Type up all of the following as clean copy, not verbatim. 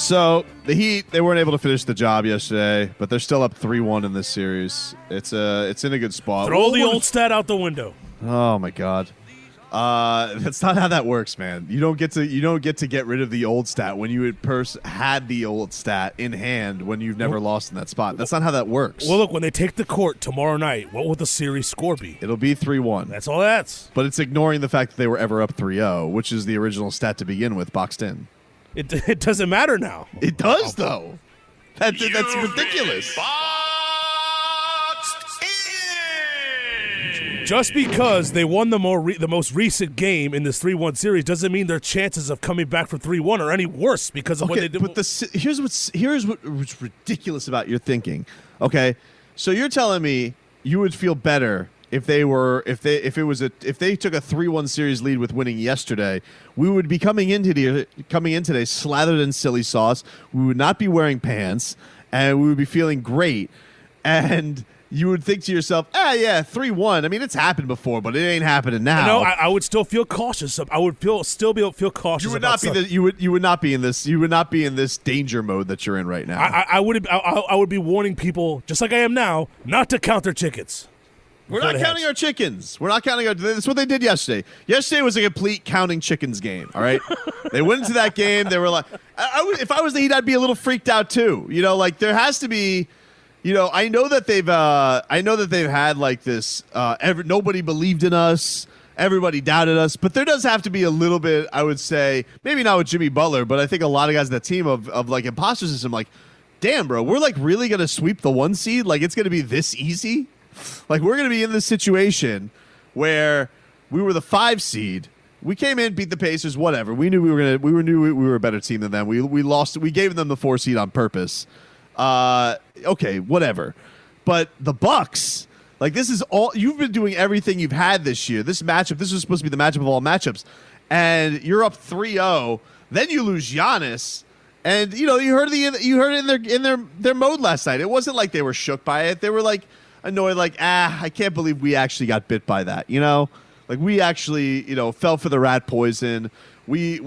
So the Heat, they weren't able to finish the job yesterday, but they're still up 3-1 in this series. It's in a good spot. Throw the old stat out the window. Oh my God. That's not how that works, man. You don't get to get rid of the old stat when you had the old stat in hand when you've never lost in that spot. That's not how that works. Well, look, when they take the court tomorrow night, what will the series score be? It'll be 3-1. That's all that's. But it's ignoring the fact that they were ever up 3-0, which is the original stat to begin with, boxed in. It doesn't matter now. It does, though. That's ridiculous. Just because they won the most recent game in this 3-1 series doesn't mean their chances of coming back from 3-1 are any worse because of what they did. But here's what's ridiculous about your thinking. Okay, so you're telling me you would feel better if they took a 3-1 series lead with winning yesterday. We would be coming in today slathered in chili sauce. We would not be wearing pants, and we would be feeling great. And you would think to yourself, 3-1. I mean, it's happened before, but it ain't happening now. No, I would still feel cautious. I would still be feel cautious. You would not be. You would not be in this. You would not be in this danger mode that you're in right now. I would be warning people, just like I am now, not to count their chickens. We're not counting our chickens. We're not counting our. That's what they did yesterday. Yesterday was a complete counting chickens game. All right, they went into that game. They were like, if I was the Heat, I'd be a little freaked out too. You know, like there has to be. You know, I know that they've had like this. Nobody believed in us. Everybody doubted us. But there does have to be a little bit. I would say maybe not with Jimmy Butler, but I think a lot of guys on that team of like imposter system. Like, damn, bro, we're like really gonna sweep the 1 seed. Like it's gonna be this easy. Like we're gonna be in this situation where we were the 5 seed. We came in, beat the Pacers, whatever. We knew we were a better team than them. We lost. We gave them the 4 seed on purpose. Okay, whatever. But the Bucks, like this is all you've been doing everything you've had this year. This matchup, this was supposed to be the matchup of all matchups. And you're up 3-0, then you lose Giannis. And you heard it in their mode last night. It wasn't like they were shook by it. They were like annoyed, like, I can't believe we actually got bit by that, Like we actually, fell for the rat poison. We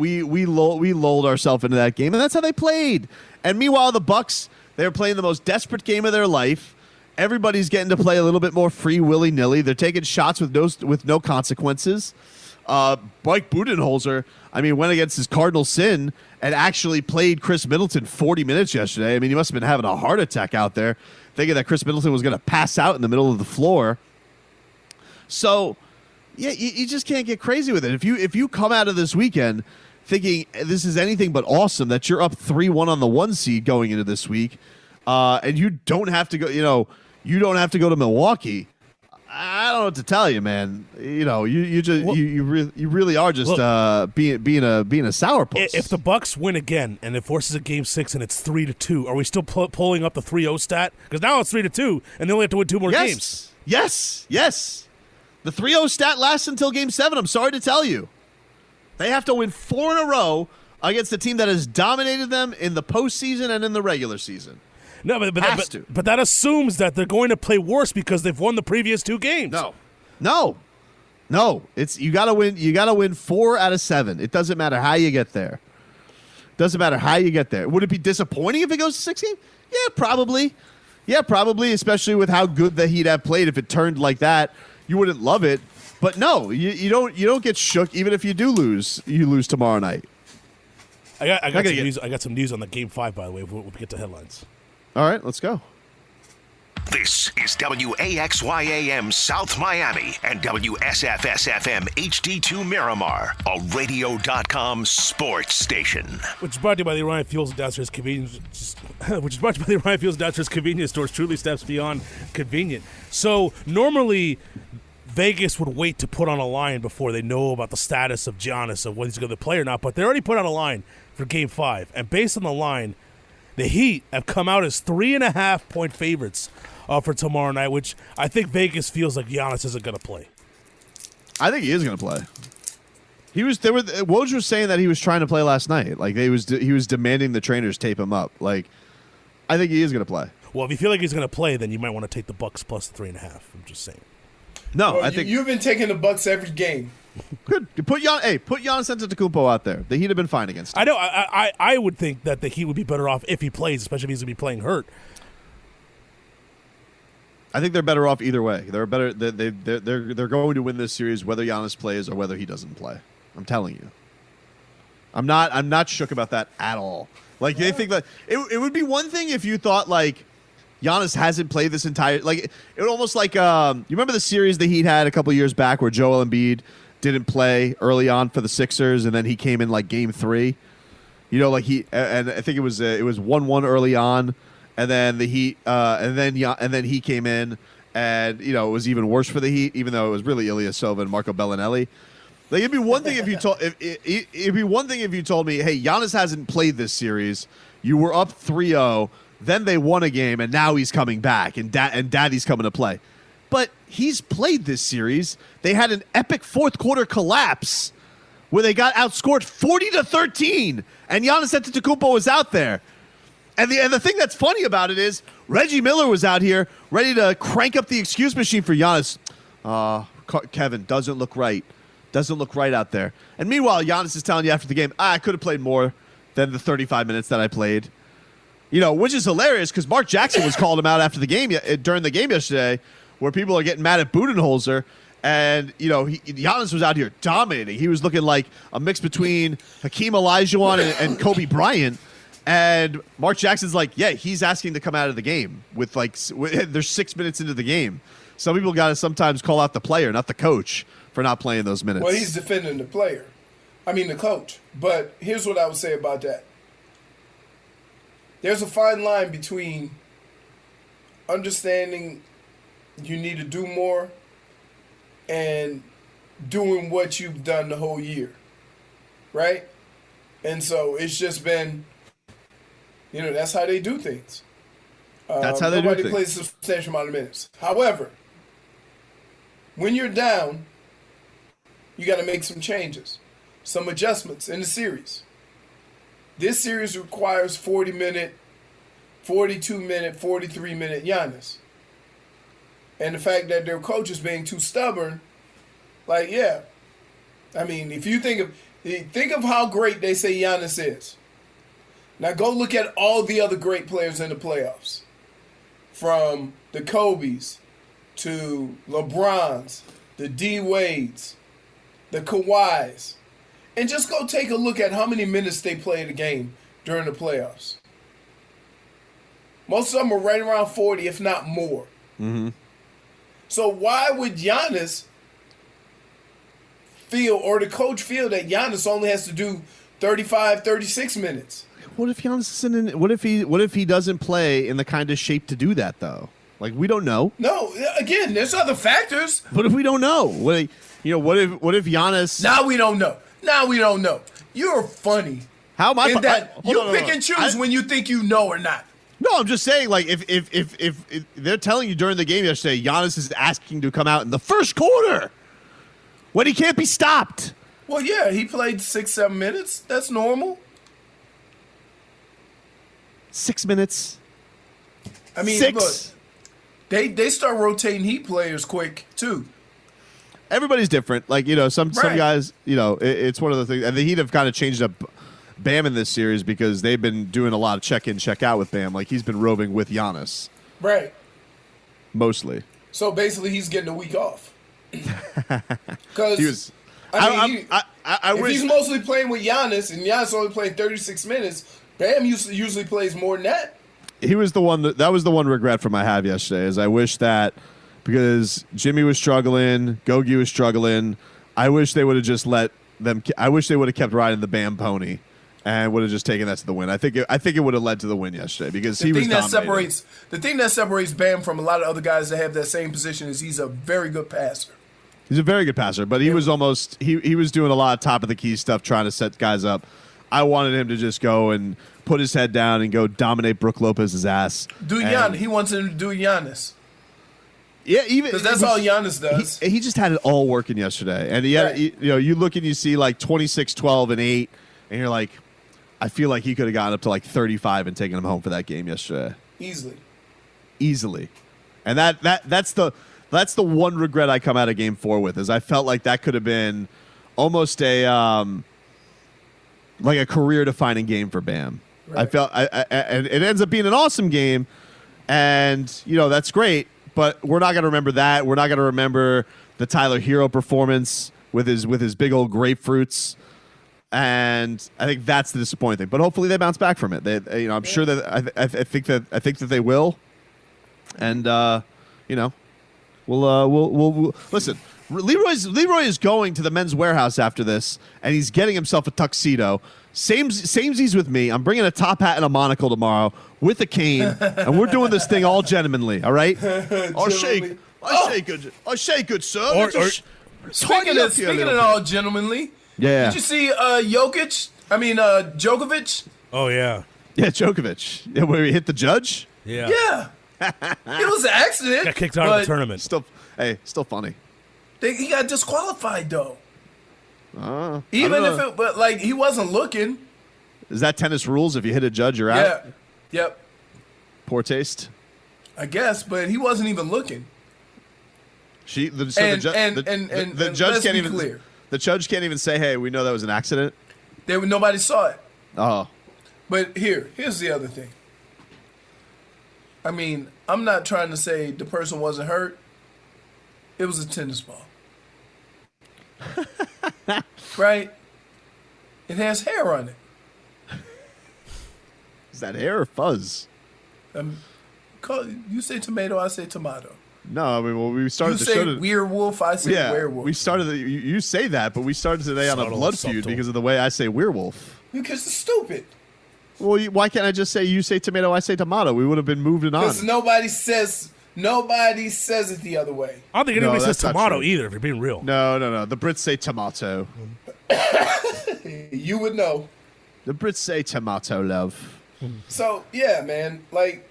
lulled ourselves into that game, and that's how they played. And meanwhile, the Bucks, they were playing the most desperate game of their life. Everybody's getting to play a little bit more free, willy-nilly. They're taking shots with no consequences. Mike Budenholzer, went against his cardinal sin and actually played Chris Middleton 40 minutes yesterday. I mean, he must have been having a heart attack out there, thinking that Chris Middleton was going to pass out in the middle of the floor. So, yeah, you just can't get crazy with it. If you come out of this weekend thinking this is anything but awesome, that you're up 3-1 on the 1 seed going into this week, and you don't have to go, you don't have to go to Milwaukee. I don't know what to tell you, man. You really are just being a sourpuss. If the Bucks win again and it forces a Game 6 and it's 3-2, are we still pulling up the 3-0 stat? Because now it's 3-2, and they only have to win 2 more games. Yes. The 3-0 stat lasts until Game 7. I'm sorry to tell you. They have to win 4 in a row against a team that has dominated them in the postseason and in the regular season. No, but that assumes that they're going to play worse because they've won the previous 2 games. No. It's you got to win. You got to win 4 out of 7. It doesn't matter how you get there. Would it be disappointing if it goes to 6 games? Yeah, probably. Especially with how good the Heat have played. If it turned like that, you wouldn't love it. But no, you don't get shook even if you do lose. You lose tomorrow night. I got some news on the Game 5, by the way. We'll get to headlines. All right, let's go. This is WAXYAM South Miami and WSFS-FM HD2 Miramar, a radio.com sports station. Which is brought to you by the Orion Fuels and Downstairs Convenience. Convenience stores. Truly steps beyond convenient. So normally Vegas would wait to put on a line before they know about the status of Giannis, of whether he's going to play or not. But they already put on a line for Game 5. And based on the line, the Heat have come out as 3.5-point favorites for tomorrow night, which I think Vegas feels like Giannis isn't going to play. I think he is going to play. Woj was saying that he was trying to play last night. Like he was demanding the trainers tape him up. Like I think he is going to play. Well, if you feel like he's going to play, then you might want to take the Bucks plus the 3.5. I'm just saying. No, I think you've been taking the Bucks every game. Good. Put Giannis Antetokounmpo out there. The Heat have been fine against him. I know. I would think that the Heat would be better off if he plays, especially if he's going to be playing hurt. I think they're better off either way. They're better. They're going to win this series whether Giannis plays or whether he doesn't play. I'm telling you. I'm not shook about that at all. Like they think that it would be one thing if you thought like Giannis hasn't played this entire it would almost like you remember the series the Heat had a couple years back where Joel Embiid didn't play early on for the Sixers and then he came in like game 3. You know, like and I think it was 1-1 early on, and then the Heat and then he came in and it was even worse for the Heat, even though it was really Ilyasova and Marco Bellinelli. Like it'd be one thing if you told it'd be one thing if you told me, hey, Giannis hasn't played this series. You were up 3-0, then they won a game, and now he's coming back, and Daddy's coming to play. But he's played this series. They had an epic fourth quarter collapse where they got outscored 40-13, and Giannis Antetokounmpo was out there. And the thing that's funny about it is Reggie Miller was out here ready to crank up the excuse machine for Giannis. Kevin, doesn't look right. Doesn't look right out there. And meanwhile, Giannis is telling you after the game, I could have played more than the 35 minutes that I played. Which is hilarious because Mark Jackson was calling him out after the game during the game yesterday, where people are getting mad at Budenholzer, and Giannis was out here dominating. He was looking like a mix between Hakeem Olajuwon and Kobe Bryant. And Mark Jackson's like, yeah, he's asking to come out of the game with there's 6 minutes into the game. Some people got to sometimes call out the player, not the coach, for not playing those minutes. Well, he's defending the player. I mean, the coach. But here's what I would say about that. There's a fine line between understanding you need to do more and doing what you've done the whole year. Right? And so it's just been, that's how they do things. That's how they do things. Nobody plays a substantial amount of minutes. However, when you're down, you got to make some changes, some adjustments in the series. This series requires 40-minute, 42-minute, 43-minute Giannis. And the fact that their coach is being too stubborn, I mean, if you think of how great they say Giannis is. Now go look at all the other great players in the playoffs. From the Kobes to LeBrons, the D-Wades, the Kawhis, and just go take a look at how many minutes they played a game during the playoffs. Most of them are right around 40, if not more. Mm-hmm. So why would Giannis feel, or the coach feel, that Giannis only has to do 35, 36 minutes? What if Giannis isn't in? What if he doesn't play in the kind of shape to do that though? Like we don't know. No, again, there's other factors. What if we don't know? What if Giannis? Now we don't know. You're funny. How am I? In that you pick and choose when you think you know or not. No, I'm just saying, like, if they're telling you during the game yesterday, Giannis is asking to come out in the first quarter when he can't be stopped. Well, yeah, he played 6-7 minutes. That's normal. 6 minutes. I mean, 6. Look, they start rotating Heat players quick too. Everybody's different. Like, some guys, it's one of the things. And the Heat have kind of changed up Bam in this series because they've been doing a lot of check-in, check-out with Bam. Like, he's been roving with Giannis. Right. Mostly. So, basically, he's getting a week off. Because, if he's mostly playing with Giannis and Giannis only playing 36 minutes, Bam usually plays more than that. He was the one that was the one regret from I have yesterday is I wish that because Jimmy was struggling, Gogi was struggling, I wish they would have just let them. I wish they would have kept riding the Bam pony and would have just taken that to the win. I think it would have led to the win yesterday because he was dominating. The thing that separates Bam from a lot of other guys that have that same position is he's a very good passer. He's a very good passer, but he was almost he was doing a lot of top of the key stuff trying to set guys up. I wanted him to just go and put his head down and go dominate Brooke Lopez's ass. Giannis. He wants him to do Giannis. Yeah, even because that's all Giannis does. He just had it all working yesterday, and you look and you see like 26, 12, and 8, and you're like, I feel like he could have gotten up to like 35 and taken him home for that game yesterday. Easily, and that's the one regret I come out of Game 4 with is I felt like that could have been almost a like a career-defining game for Bam. Right. I felt, and it ends up being an awesome game, and that's great. But we're not going to remember that. We're not going to remember the Tyler Hero performance with his big old grapefruits. And I think that's the disappointing thing. But hopefully they bounce back from it. I'm sure that I think that they will. And we'll listen. Leroy is going to the Men's Warehouse after this, and he's getting himself a tuxedo. Samesies with me. I'm bringing a top hat and a monocle tomorrow with a cane, and we're doing this thing all gentlemanly. All right? I say good sir. Speaking of all gentlemanly, yeah. Did you see Djokovic? Oh yeah. Yeah, Djokovic. Yeah, where he hit the judge. Yeah. Yeah. It was an accident. Got kicked out of the tournament. Still funny. He got disqualified though. But he wasn't looking. Is that tennis rules? If you hit a judge, you're out. Yeah. Yep. Poor taste. I guess, but he wasn't even looking. The judge can't even. Clear. The judge can't even say, "Hey, we know that was an accident." Nobody saw it. Oh. But here's the other thing. I mean, I'm not trying to say the person wasn't hurt. It was a tennis ball. Right? It has hair on it. Is that hair or fuzz? You say tomato, I say tomato. No, I mean, well, we started you the show. You say werewolf, I say werewolf. We started. You say that, but we started today on a blood feud because of the way I say werewolf. Because it's stupid. Well, why can't I just say you say tomato, I say tomato? We would have been moving on. Because nobody says it the other way. I don't think anybody says tomato either, if you're being real. No. The Brits say tomato. You would know. The Brits say tomato, love. So yeah, man, like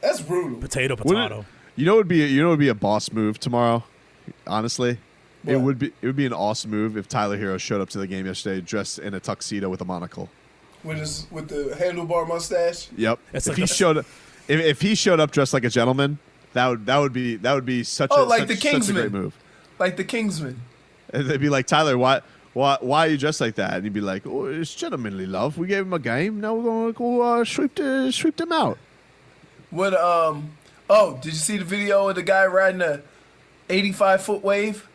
that's brutal. Potato. It would be a boss move tomorrow. Honestly, what? it would be an awesome move if Tyler Hero showed up to the game yesterday dressed in a tuxedo with a monocle. With the handlebar mustache. Yep. If he showed up dressed like a gentleman, that would be such a great move. Like the Kingsman. And they'd be like, Tyler, why are you dressed like that? And he'd be like, oh, it's gentlemanly, love. We gave him a game. Now we're gonna go sweep them out. What? Did you see the video of the guy riding a 85-foot wave?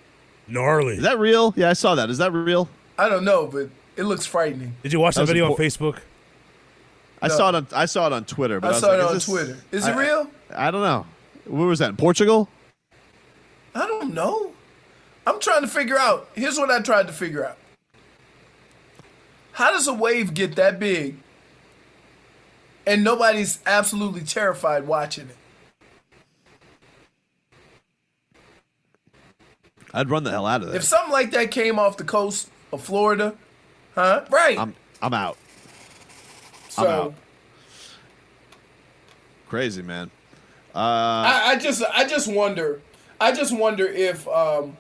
Gnarly. Is that real? Yeah, I saw that. Is that real? I don't know, but it looks frightening. Did you watch that video on Facebook? I saw it on Twitter. But I saw it on Twitter. Is it real? I don't know. Where was that? In Portugal? I don't know. I'm trying to figure out. Here's what I tried to figure out. How does a wave get that big and nobody's absolutely terrified watching it? I'd run the hell out of there. If something like that came off the coast of Florida, huh? Right. I'm out. So, I'm out. Crazy, man. I just wonder if I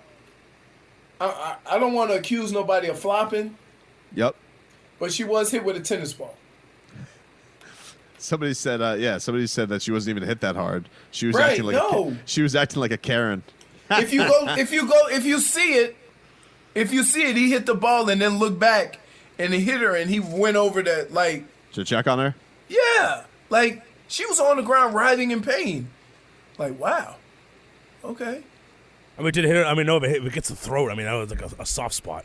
don't want to accuse nobody of flopping. Yep. But she was hit with a tennis ball. Somebody said that she wasn't even hit that hard. She was right, acting like she was acting like a Karen. If you see it, he hit the ball and then looked back and he hit her and he went over to to check on her? Yeah. Like she was on the ground writhing in pain. Like, wow. Okay. I mean, did it hit her? I mean, no, if it gets the throat, I mean, that was like a soft spot.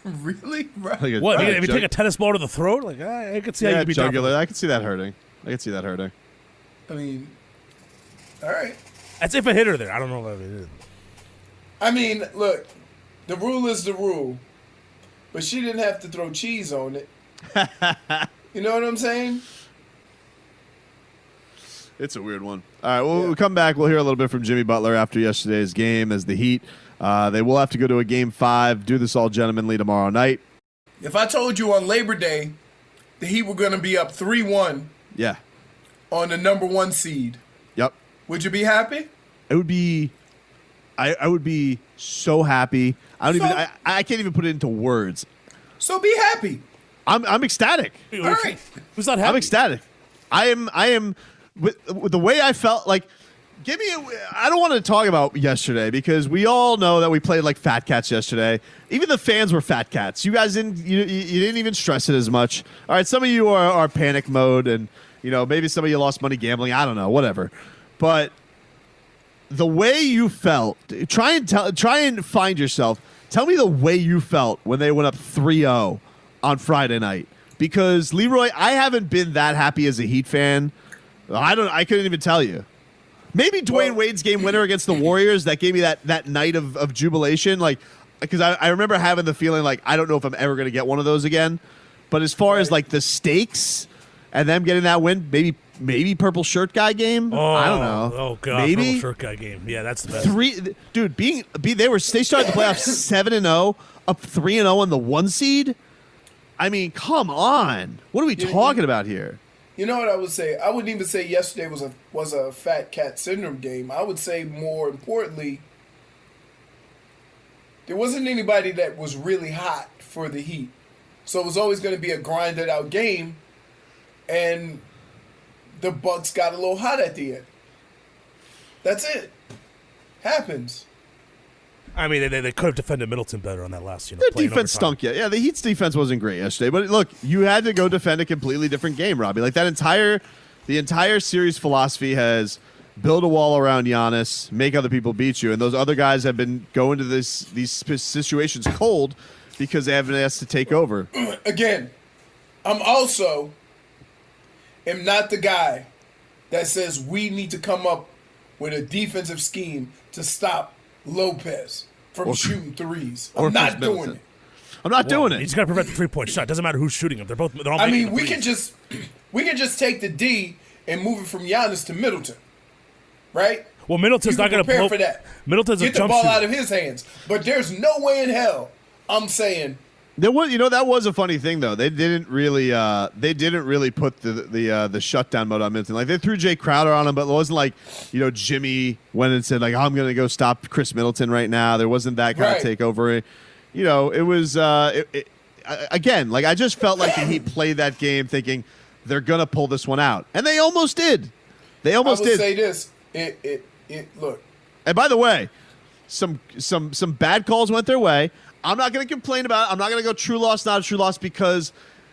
Really? Right. Like what? If you take a tennis ball to the throat, like I could see how you'd be jugular. I could see that hurting. I mean, all right. That's if it hit her there. I don't know if it did. I mean, look, the rule is the rule, but she didn't have to throw cheese on it. You know what I'm saying? It's a weird one. All right, well, we'll come back. We'll hear a little bit from Jimmy Butler after yesterday's game as the Heat. They will have to go to a Game 5, do this all gentlemanly tomorrow night. If I told you on Labor Day the Heat were going to be up 3-1 on the number 1 seed, yep, would you be happy? It would be I would be so happy. I can't even put it into words. So be happy. I'm ecstatic. All right. Who's not happy? I'm ecstatic. I am with the way I felt like I don't want to talk about yesterday because we all know that we played like fat cats yesterday. Even the fans were fat cats. You guys didn't. You didn't even stress it as much. All right, some of you are panic mode, and maybe some of you lost money gambling. I don't know, whatever. But the way you felt, try and find yourself. Tell me the way you felt when they went up 3-0 on Friday night. Because Leroy, I haven't been that happy as a Heat fan. I couldn't even tell you. Maybe Dwayne Wade's game winner against the Warriors that gave me that night of jubilation. Like, because I remember having the feeling like I don't know if I'm ever going to get one of those again. But as far as like the stakes and them getting that win, maybe purple shirt guy game. I don't know. Oh god, maybe purple shirt guy game. Yeah, that's the best. They started the playoffs 7-0, up 3-0 on the 1 seed. I mean, come on. What are we talking about here? You know what I would say? I wouldn't even say yesterday was a fat cat syndrome game. I would say more importantly, there wasn't anybody that was really hot for the Heat. So it was always going to be a grinded out game, and the Bucks got a little hot at the end. That's it. Happens. I mean, they could have defended Middleton better on that last, Their play in defense overtime. stunk. Yeah, the Heat's defense wasn't great yesterday. But look, you had to go defend a completely different game, Robbie. Like the entire series philosophy has build a wall around Giannis, make other people beat you, and those other guys have been going to these situations cold because they haven't been asked to take over. Again, I'm also am not the guy that says we need to come up with a defensive scheme to stop Lopez from shooting threes. I'm not doing it. I'm not doing it. You just got to prevent the 3-point shot. Doesn't matter who's shooting them. They're all. I mean, making we can just take the D and move it from Giannis to Middleton, right? Well, Middleton's not going to prepare for that. Middleton's Get a the jump ball shooter. out of his hands, but there's no way in hell I'm saying. There was, that was a funny thing though. They didn't really put the shutdown mode on Middleton. Like they threw Jay Crowder on him, but it wasn't like, Jimmy went and said like, I'm going to go stop Chris Middleton right now. There wasn't that kind of takeover. It was again, like I just felt like the Heat played that game thinking they're going to pull this one out, and they almost did. They almost did. I would say this. Look. And by the way, some bad calls went their way. I'm not going to complain about it. I'm not going to go true loss, not a true loss, because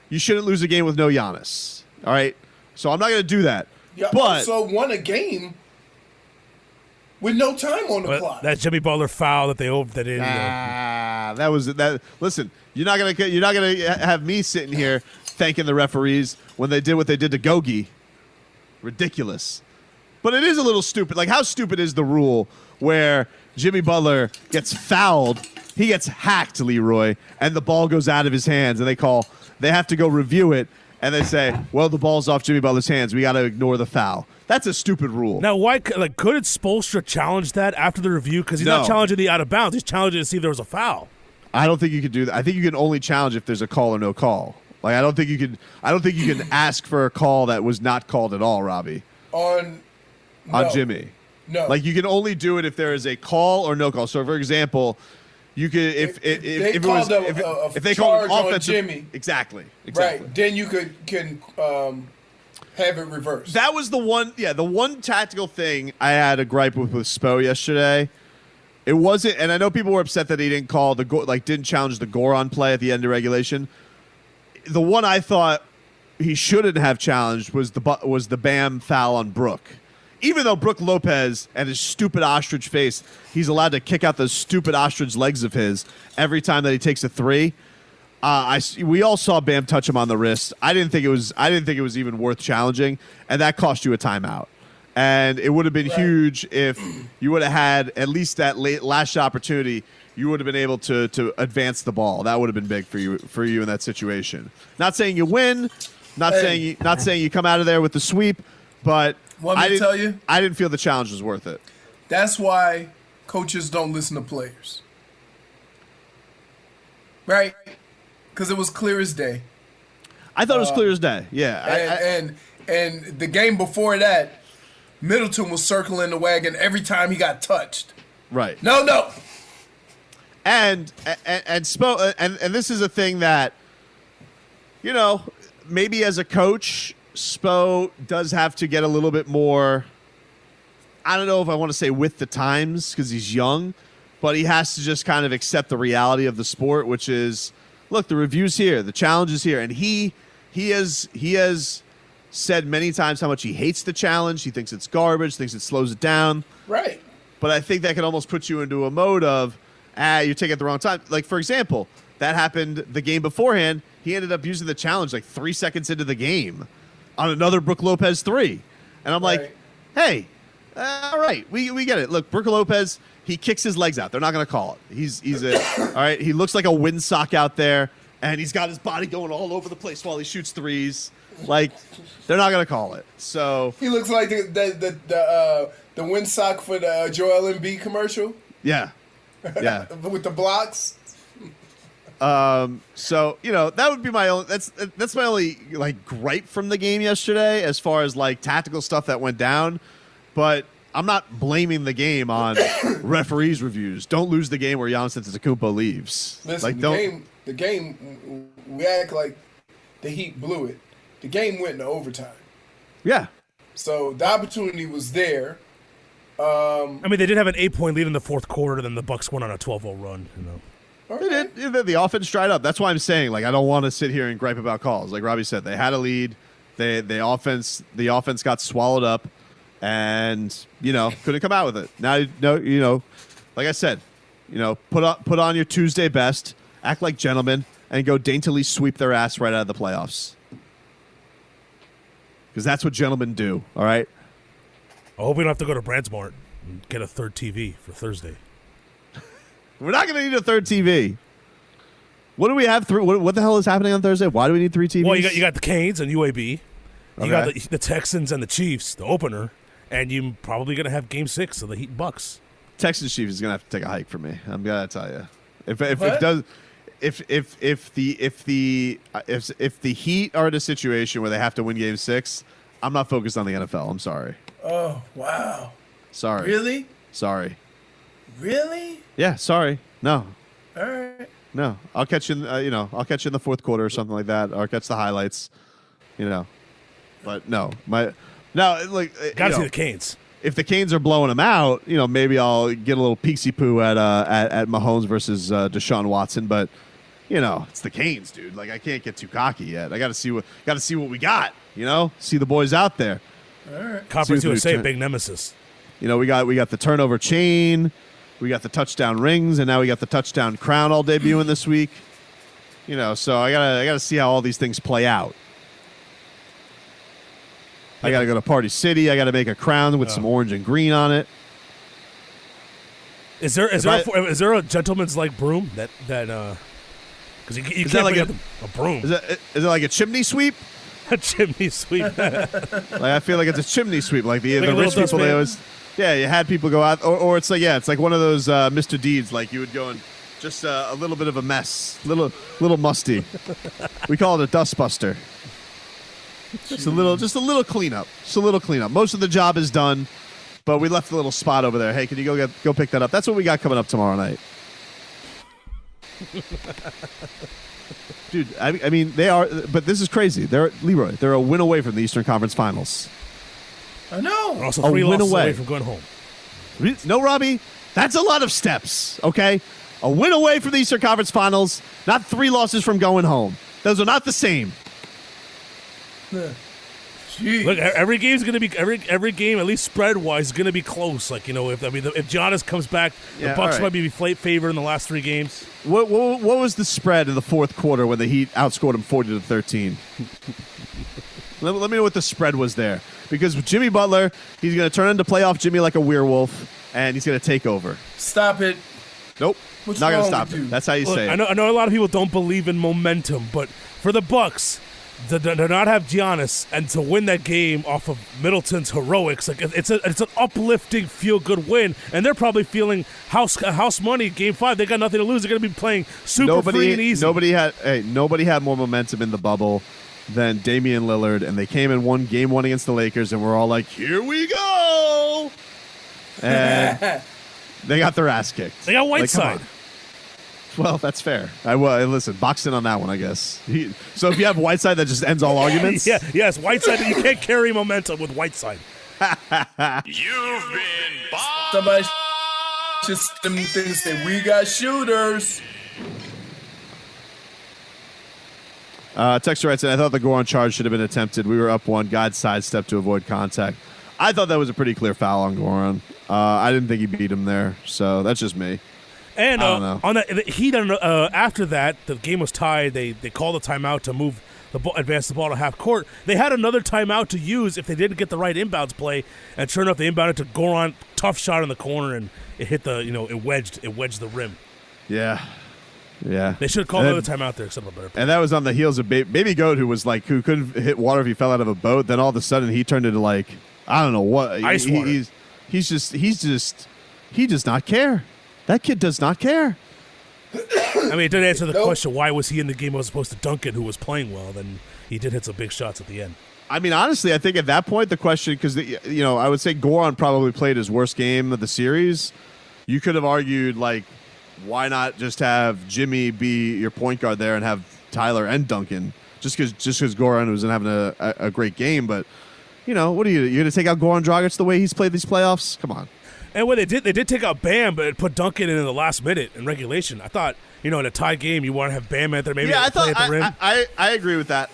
you shouldn't lose a game with no Giannis. All right? So I'm not going to do that. Yeah, but also won a game with no time on the clock. That Jimmy Butler foul that they didn't. that was that. Listen, you're not gonna have me sitting here thanking the referees when they did what they did to Gogi. Ridiculous. But it is a little stupid. Like, how stupid is the rule where Jimmy Butler gets fouled? He gets hacked, Leroy, and the ball goes out of his hands, and they have to go review it, and they say, well, the ball's off Jimmy Butler's hands. We got to ignore the foul. That's a stupid rule. Now, why? Like, couldn't Spoelstra challenge that after the review? Because he's not challenging the out of bounds. He's challenging to see if there was a foul. I don't think you could do that. I think you can only challenge if there's a call or no call. Like, I don't think you can ask for a call that was not called at all, Robbie. On Jimmy. No. Like, you can only do it if there is a call or no call. So, for example, you could if they called an offensive Jimmy, exactly, right? Then you can have it reversed. That was the one tactical thing I had a gripe with Spo yesterday. It wasn't, and I know people were upset that he didn't call didn't challenge the Goron play at the end of regulation. The one I thought he shouldn't have challenged was the Bam foul on Brook. Even though Brook Lopez and his stupid ostrich face, he's allowed to kick out those stupid ostrich legs of his every time that he takes a three. We all saw Bam touch him on the wrist. I didn't think it was even worth challenging, and that cost you a timeout. And it would have been huge if you would have had at least that last opportunity. You would have been able to advance the ball. That would have been big for you in that situation. Not saying you win, not saying you come out of there with the sweep, but I didn't feel the challenge was worth it. That's why coaches don't listen to players, right? Because it was clear as day. I thought it was clear as day. Yeah, and the game before that, Middleton was circling the wagon every time he got touched. Right. No. And Spo, and this is a thing that, maybe as a coach, Spo does have to get a little bit more I don't know if I want to say with the times because he's young, but he has to just kind of accept the reality of the sport, which is, look, the review's here, the challenge is here, and he has said many times how much he hates the challenge. He thinks it's garbage, thinks it slows it down. Right. But I think that could almost put you into a mode of, you're taking it at the wrong time. Like, for example, that happened the game beforehand. He ended up using the challenge like 3 seconds into the game on another Brook Lopez 3. And I'm like, hey, all right, we get it. Look, Brook Lopez, he kicks his legs out. They're not going to call it. All right, he looks like a windsock out there, and he's got his body going all over the place while he shoots threes. Like, they're not going to call it. So he looks like the windsock for the Joel Embiid commercial. Yeah. With the blocks. So, that would be my own, that's my only like gripe from the game yesterday as far as like tactical stuff that went down. But I'm not blaming the game on referees' reviews. Don't lose the game where Giannis Antetokounmpo leaves. Listen, the game, we act like the Heat blew it. The game went into overtime. Yeah. So the opportunity was there. I mean, they did have an 8-point lead in the fourth quarter, then the Bucks went on a 12-0 run. They did. The offense dried up. That's why I'm saying, like, I don't want to sit here and gripe about calls. Like Robbie said, they had a lead. The offense got swallowed up, and couldn't come out with it. Now, like I said, put on your Tuesday best, act like gentlemen, and go daintily sweep their ass right out of the playoffs. Because that's what gentlemen do. All right. I hope we don't have to go to Brandsmart and get a third TV for Thursday. We're not going to need a third TV. What do we have? What the hell is happening on Thursday? Why do we need 3 TVs? Well, you got the Canes and UAB. You Okay. got the Texans and the Chiefs, the opener, and you're probably going to have Game 6 of the Heat and Bucks. Texans Chiefs is going to have to take a hike for me. I'm going to tell you. If the Heat are in a situation where they have to win Game 6, I'm not focused on the NFL. I'm sorry. Oh, wow. Sorry. Really? Sorry. Really? Yeah, sorry. No. All right. No. I'll catch you in, I'll catch you in the fourth quarter or something like that, or catch the highlights, But no. Got to see the Canes. If the Canes are blowing them out, maybe I'll get a little peeksy poo at Mahomes versus Deshaun Watson, but it's the Canes, dude. Like, I can't get too cocky yet. I got to see what we got, See the boys out there. All right. Conference USA, big nemesis. We got the turnover chain, we got the touchdown rings, and now we got the touchdown crown all debuting this week. So I gotta see how all these things play out. I gotta go to Party City. I gotta make a crown with some orange and green on it. Is there a gentleman's like broom that because you can't like bring a broom? Is it like a chimney sweep? A chimney sweep. Like, I feel like it's a chimney sweep. Like the a rich little people, they dustpan? always, you had people go out, or it's like one of those Mr. Deeds. Like you would go and just a little bit of a mess, little musty. We call it a dust buster. Just a little cleanup. Most of the job is done, but we left a little spot over there. Hey, can you go pick that up? That's what we got coming up tomorrow night. Dude, I mean, they are, but this is crazy. They're a win away from the Eastern Conference Finals. I know. We're also 3 losses away from going home. No, Robbie, that's a lot of steps, okay? A win away from the Eastern Conference Finals, not 3 losses from going home. Those are not the same. Jeez. Look, every game's gonna be every game, at least spread wise, is gonna be close. Like if Giannis comes back, the Bucks might be favored in the last 3 games. What was the spread in the fourth quarter when the Heat outscored them 40-13? Let me know what the spread was there, because with Jimmy Butler, he's gonna turn into playoff Jimmy like a werewolf, and he's gonna take over. Stop it. Nope. What's not gonna wrong stop with it. you? That's how you Look, say it. I know a lot of people don't believe in momentum, but for the Bucks to not have Giannis and to win that game off of Middleton's heroics, like it's an uplifting, feel-good win, and they're probably feeling house money. Game 5, they got nothing to lose. They're going to be playing free and easy. Nobody had more momentum in the bubble than Damian Lillard, and they came and won Game 1 against the Lakers, and we're all like, "Here we go!" And they got their ass kicked. They got Like, come Whiteside. on. Well, that's fair. Listen, boxed in on that one, I guess. So if you have Whiteside, that just ends all arguments. Yes, Whiteside. You can't carry momentum with Whiteside. You've been bombed. Somebody just them things say we got shooters. Texter writes in, I thought the Goran charge should have been attempted. We were up one. God sidestepped to avoid contact. I thought that was a pretty clear foul on Goran. I didn't think he beat him there, so that's just me. And I don't know. on the Heat, after that, the game was tied. They called a timeout to move the ball, advance the ball to half court. They had another timeout to use if they didn't get the right inbounds play. And sure enough, they inbounded to Goran, tough shot in the corner, and it hit it wedged the rim. Yeah. Yeah. They should have called another timeout there. Except a better play. And that was on the heels of Baby Goat, who couldn't hit water if he fell out of a boat. Then all of a sudden he turned into I don't know what. Ice water. He does not care. That kid does not care. I mean, it did answer the question, why was he in the game as opposed to Duncan, who was playing well? Then he did hit some big shots at the end. I mean, honestly, I think at that point the question, because I would say Goran probably played his worst game of the series. You could have argued why not just have Jimmy be your point guard there and have Tyler and Duncan just because Goran wasn't having a great game. But what are you're going to take out Goran Dragic the way he's played these playoffs? Come on. And what they did take out Bam, but it put Duncan in the last minute in regulation. I thought, in a tie game, you want to have Bam at there, maybe play at the rim. I agree with that.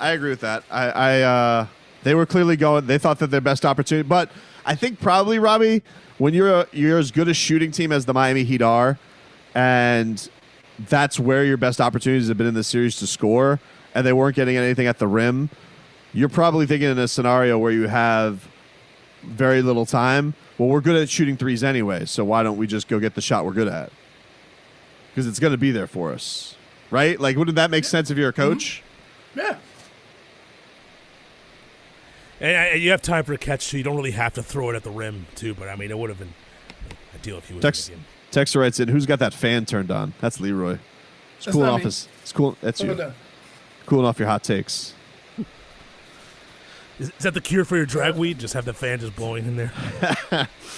They were clearly going. They thought that their best opportunity, but I think probably Robbie, when you're as good a shooting team as the Miami Heat are, and that's where your best opportunities have been in the series to score, and they weren't getting anything at the rim. You're probably thinking in a scenario where you have very little time. Well, we're good at shooting threes anyway, so why don't we just go get the shot we're good at? Because it's going to be there for us, right? Wouldn't that make sense if you're a coach? Yeah. And you have time for a catch, so you don't really have to throw it at the rim, too. But, I mean, it would have been ideal if he was in the game. Texter writes in, who's got that fan turned on? That's Leroy. It's cooling off his. It's cool. That's you. Cooling off your hot takes. Is that the cure for your drag weed? Just have the fan just blowing in there?